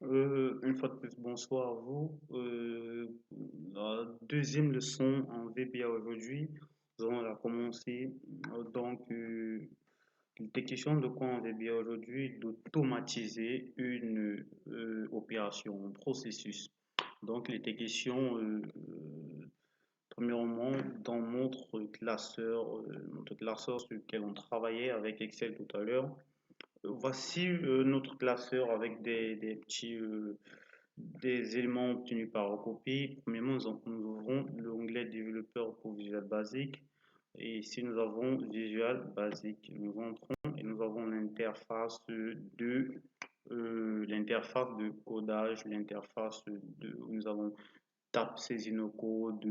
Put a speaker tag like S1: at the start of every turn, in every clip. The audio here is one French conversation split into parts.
S1: Une fois de plus, bonsoir à vous. La deuxième leçon en VBA aujourd'hui, nous allons la commencer. Il était question de quoi en VBA aujourd'hui? D'automatiser une opération, un processus. Donc, il était question, premièrement, dans notre classeur sur lequel on travaillait avec Excel tout à l'heure. Voici notre classeur avec des éléments obtenus par recopie. Premièrement, nous ouvrons l'onglet développeur pour Visual Basic. Et ici, nous avons Visual Basic. Nous entrons et nous avons l'interface de codage, l'interface où nous allons saisir nos codes,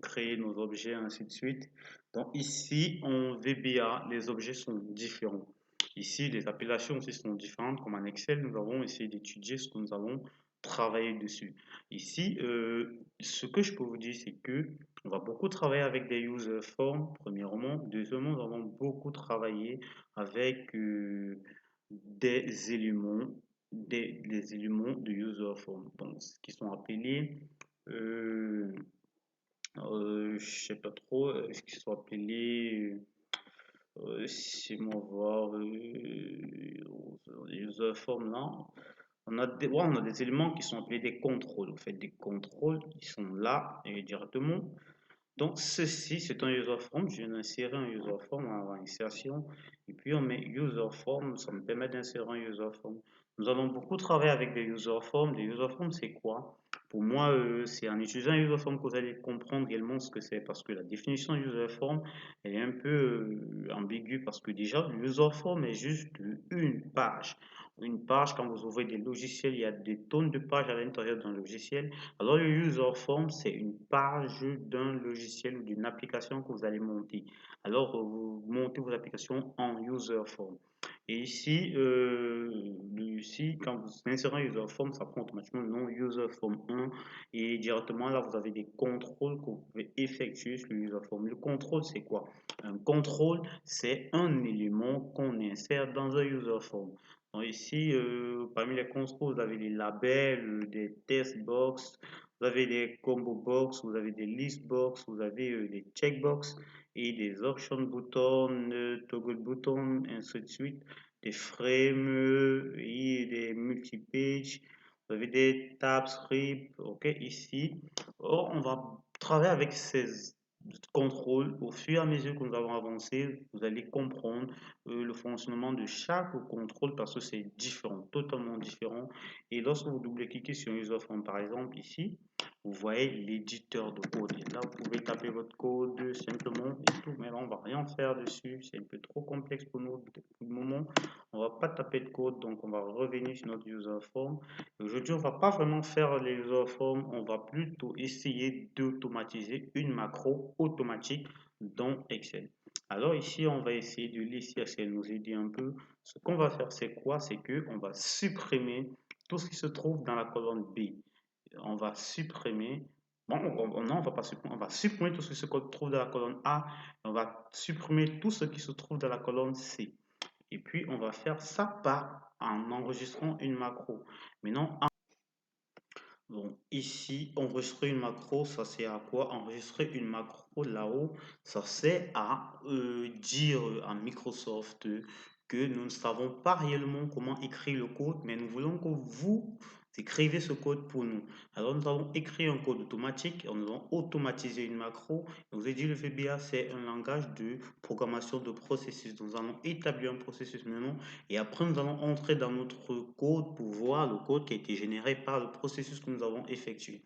S1: créer nos objets, ainsi de suite. Donc ici, en VBA, les objets sont différents. Ici, les appellations aussi sont différentes. Comme en Excel, nous avons essayé d'étudier ce que nous allons travailler dessus. Ici, ce que je peux vous dire, c'est que on va beaucoup travailler avec des user forms, premièrement. Deuxièmement, nous allons beaucoup travailler avec des éléments, des éléments de user form, donc, qui sont appelés euh, je sais pas trop, ce qu'ils sont appelés, c'est moi voir, les user forms là. On a des éléments qui sont appelés des contrôles. En fait, des contrôles qui sont là directement. Donc, ceci, c'est un user form. Je viens d'insérer un user form en insertion. Et puis, on met user form. Ça me permet d'insérer un user form. Nous allons beaucoup travailler avec des user forms. Des user forms, c'est quoi? Pour moi, c'est en utilisant un user form que vous allez comprendre réellement ce que c'est. Parce que la définition user form, elle est un peu ambiguë. Parce que déjà, user form est juste une page. Une page, quand vous ouvrez des logiciels, il y a des tonnes de pages à l'intérieur d'un logiciel. Alors, le user form, c'est une page d'un logiciel ou d'une application que vous allez monter. Alors, vous montez vos applications en user form. Et ici, quand vous insérez un user form, ça prend automatiquement le nom user form 1 et directement là, vous avez des contrôles que vous pouvez effectuer sur le user form. Le contrôle, c'est quoi? Un contrôle, c'est un élément qu'on insère dans un user form. Donc ici, parmi les contrôles, vous avez des labels, des test box, vous avez des combo box, vous avez des list box, vous avez des checkbox et des option buttons, toggle buttons, ainsi de suite, des frames et des multi-page. Vous avez des tab scripts, ok, ici. Or, on va travailler avec ces contrôles au fur et à mesure que nous avons avancé. Vous allez comprendre le fonctionnement de chaque contrôle parce que c'est différent, totalement différent. Et lorsque vous double-cliquez sur User Form, par exemple, ici, vous voyez l'éditeur de code. Et là, vous pouvez taper votre code simplement et tout, mais là, on va rien faire dessus. C'est un peu trop complexe pour nous pour le moment. On va pas taper de code, donc on va revenir sur notre User Form. Aujourd'hui, on va pas vraiment faire les User Form, on va plutôt essayer d'automatiser une macro automatique dans Excel. Alors ici, on va essayer de laisser Excel nous aider un peu. Ce qu'on va faire, c'est quoi? C'est que on va supprimer tout ce qui se trouve dans la colonne B. On va supprimer, bon, non, on va pas supprimer, on va supprimer tout ce qui se trouve dans la colonne A, on va supprimer tout ce qui se trouve dans la colonne C. Et puis, on va faire ça par en enregistrant une macro. Maintenant, donc ici, enregistrer une macro, ça sert à quoi? Enregistrer une macro là-haut, ça sert à dire à Microsoft que nous ne savons pas réellement comment écrire le code, mais nous voulons que vous écrivez ce code pour nous. Alors nous allons écrire un code automatique, nous allons automatiser une macro. Je vous ai dit, le VBA, c'est un langage de programmation de processus. Nous allons établir un processus maintenant et après, nous allons entrer dans notre code pour voir le code qui a été généré par le processus que nous avons effectué.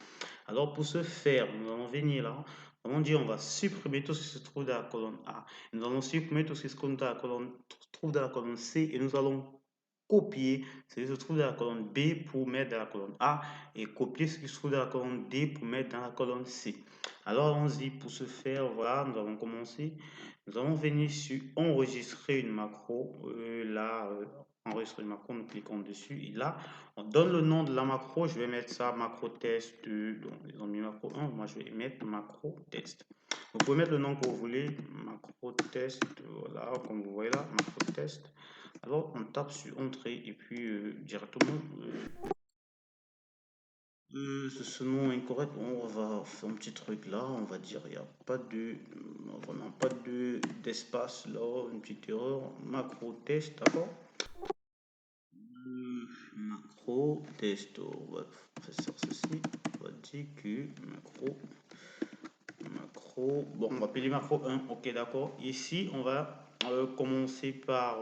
S1: Alors, pour ce faire, nous allons venir là. Nous allons dire on va supprimer tout ce qui se trouve dans la colonne A. Nous allons supprimer tout ce qui se trouve dans la colonne C et nous allons copier ce qui se trouve dans la colonne B pour mettre dans la colonne A et copier ce qui se trouve dans la colonne D pour mettre dans la colonne C. Alors allons-y, pour ce faire, voilà, nous allons commencer. Nous allons venir sur enregistrer une macro. Enregistrer une macro, nous cliquons dessus et là, on donne le nom de la macro. Je vais mettre ça macro test. Donc, ils ont mis macro 1, moi je vais mettre macro test. Vous pouvez mettre le nom que vous voulez, macro test, voilà, comme vous voyez là, macro test. Alors, on tape sur entrée et puis directement Ce nom incorrect, on va faire un petit truc là, on va dire il n'y a pas de, vraiment pas de d'espace là, une petite erreur, macro test, d'accord? Macro test, on va faire ceci, on va dire que macro, bon, on va appeler macro 1, ok, d'accord. Ici, on va commencer par,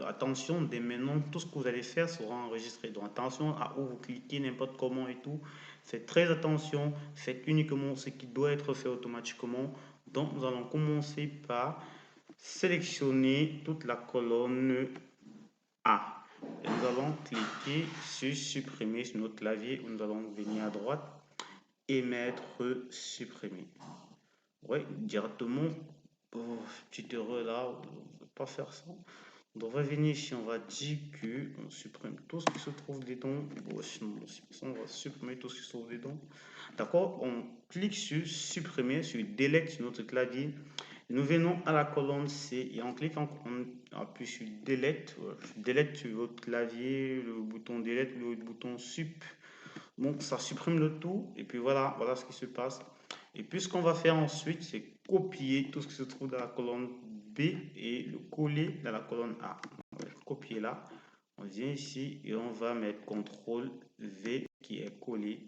S1: attention, dès maintenant, tout ce que vous allez faire sera enregistré. Donc, attention à où vous cliquez, n'importe comment et tout. Faites très attention, faites uniquement ce qui doit être fait automatiquement. Donc, nous allons commencer par sélectionner toute la colonne A. Et nous allons cliquer sur supprimer sur notre clavier, où nous allons venir à droite et mettre supprimer. Ouais, directement, oh, petite erreur là, on ne va pas faire ça. On devrait venir ici, on va dire que on supprime tout ce qui se trouve dedans. Bon, sinon, on va supprimer tout ce qui se trouve dedans. D'accord? On clique sur supprimer, sur delete sur notre clavier. Nous venons à la colonne C et en cliquant, on appuie sur delete. Delete sur votre clavier, le bouton delete, le bouton sup. Donc ça supprime le tout et puis voilà, voilà ce qui se passe. Et puis ce qu'on va faire ensuite, c'est copier tout ce qui se trouve dans la colonne B et le coller dans la colonne A. On va copier là, on vient ici et on va mettre CTRL V qui est collé.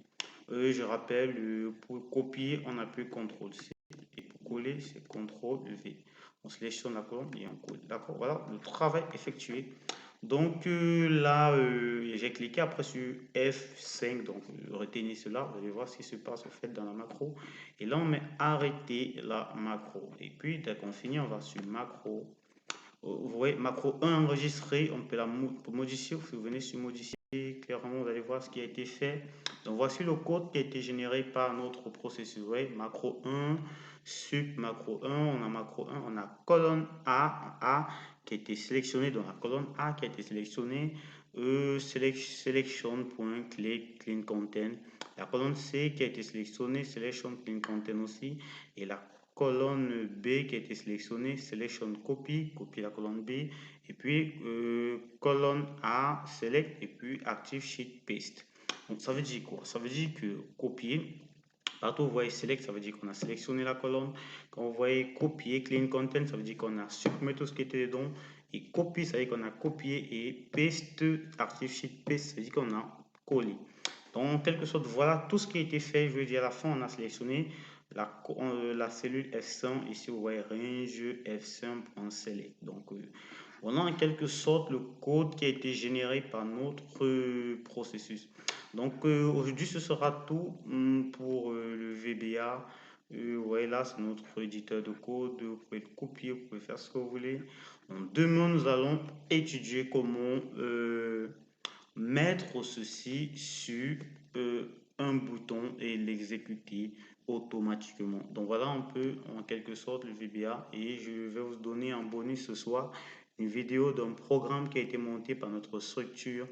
S1: Je rappelle, pour copier, on appuie CTRL C et pour coller, c'est CTRL V. On sélectionne la colonne et on colle. D'accord, voilà le travail effectué. Donc là, j'ai cliqué après sur F5, donc retenez cela, vous allez voir ce qui se passe au fait dans la macro. Et là, on met arrêter la macro. Et puis, dès qu'on finit, on va sur macro. Vous voyez, macro 1 enregistré, on peut la modifier. Vous venez sur modifier, clairement, vous allez voir ce qui a été fait. Donc, voici le code qui a été généré par notre processus. Vous voyez, macro 1, sup macro 1, on a macro 1, on a colonne A qui a été sélectionnée, dans la colonne A qui a été sélectionnée, selection.clean content. La colonne C qui a été sélectionnée, selection clean content aussi, et la colonne B qui a été sélectionnée, selection copy, copier la colonne B, et puis colonne A, select, et puis active sheet paste. Donc ça veut dire quoi? Ça veut dire que copier, partout où vous voyez select, ça veut dire qu'on a sélectionné la colonne. Quand vous voyez copier clean content, ça veut dire qu'on a supprimé tout ce qui était dedans. Et copy, ça veut dire qu'on a copié, et paste, active sheet paste, ça veut dire qu'on a collé. Donc, en quelque sorte, voilà tout ce qui a été fait. Je veux dire, à la fin, on a sélectionné la cellule F100. Ici, vous voyez range F100.select. Donc, on a en quelque sorte le code qui a été généré par notre processus. Donc, aujourd'hui, ce sera tout pour le VBA. Ouais, là, c'est notre éditeur de code. Vous pouvez le copier, vous pouvez faire ce que vous voulez. Donc, demain, nous allons étudier comment mettre ceci sur un bouton et l'exécuter automatiquement. Donc voilà un peu en quelque sorte le VBA et je vais vous donner en bonus ce soir une vidéo d'un programme qui a été monté par notre structure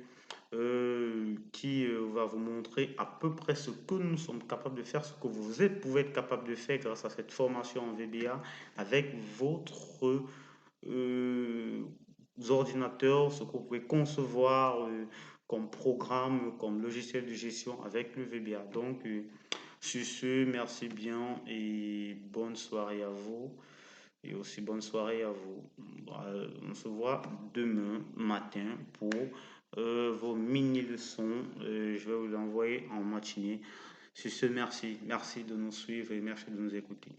S1: qui va vous montrer à peu près ce que nous sommes capables de faire, ce que pouvez être capable de faire grâce à cette formation en VBA avec votre euh, ordinateurs, ce que vous pouvez concevoir comme programme, comme logiciel de gestion avec le VBA. Donc, sur ce, merci bien et bonne soirée à vous. Et aussi bonne soirée à vous. On se voit demain matin pour vos mini-leçons. Je vais vous l'envoyer en matinée. Sur ce, merci. Merci de nous suivre et merci de nous écouter.